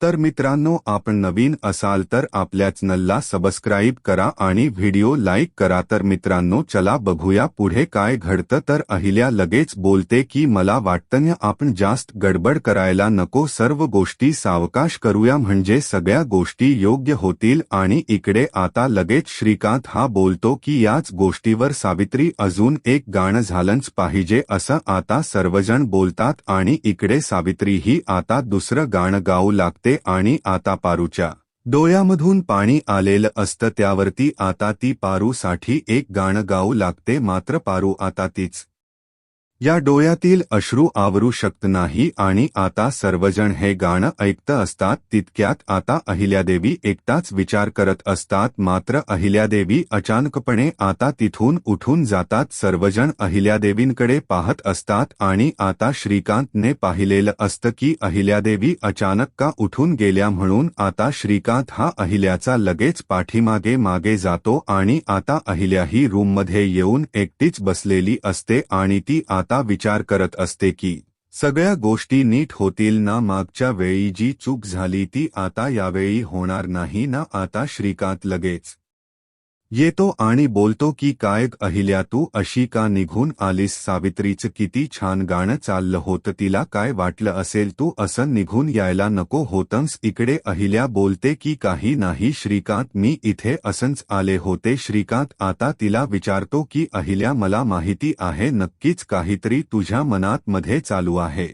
तर मित्रांनो, आपण नवीन असाल तर आपल्या चॅनलला सबस्क्राईब करा आणि व्हिडिओ लाईक करा। तर मित्रांनो, चला बघूया पुढे काय घडतं। तर अहिल्या लगेच बोलते की मला वाटतं आपण जास्त गडबड करायला नको, सर्व गोष्टी सावकाश करूया म्हणजे सगळ्या गोष्टी योग्य होतील। आणि इकडे आता लगेच श्रीकांत हा बोलतो की याच गोष्टीवर सावित्री अजून एक गाणं झालंच पाहिजे असं आता सर्वजण बोलतात। आणि इकडे सावित्री ही आता दुसरं गाणं गाऊ लागते आणि आता पारूच्या डोळ्यामधून पाणी आलेलं असतं त्यावरती आता ती पारूसाठी एक गाणं गाऊ लागते। मात्र पारू आता तीच या डोळ्यातील अश्रू आवरू शकत नाही आणि आता सर्वजण हे गाणं ऐकत असतात। तितक्यात आता अहिल्यादेवी एकटाच विचार करत असतात। मात्र अहिल्यादेवी अचानकपणे आता तिथून उठून जातात। सर्वजण अहिल्यादेवींकडे पाहत असतात आणि आता श्रीकांतने पाहिलेलं असतं की अहिल्यादेवी अचानक का उठून गेल्या, म्हणून आता श्रीकांत हा अहिल्याचा लगेच पाठीमागे मागे जातो आणि आता अहिल्या ही रूममध्ये येऊन एकटीच बसलेली असते आणि ती आता विचार करत असते की सगळ्या गोष्टी नीट होतील ना, मागच्या वेळी जी चूक झाली ती आता यावेळी होणार नाही ना। आता श्रीकांत लगेच येतो आणि बोलतो की काय अहिल्या, तू अशी का निघून आलीस? सावित्रीचं किती छान गाणं चाललं होतं, तिला काय वाटलं असेल तू असं निघून यायला नको होतंस? इकडे अहिल्या बोलते की काही नाही श्रीकांत, मी इथे असंच आले होते। श्रीकांत आता तिला विचारतो की अहिल्या, मला माहिती आहे नक्कीच काहीतरी तुझ्या मनात मध्ये चालू आहे,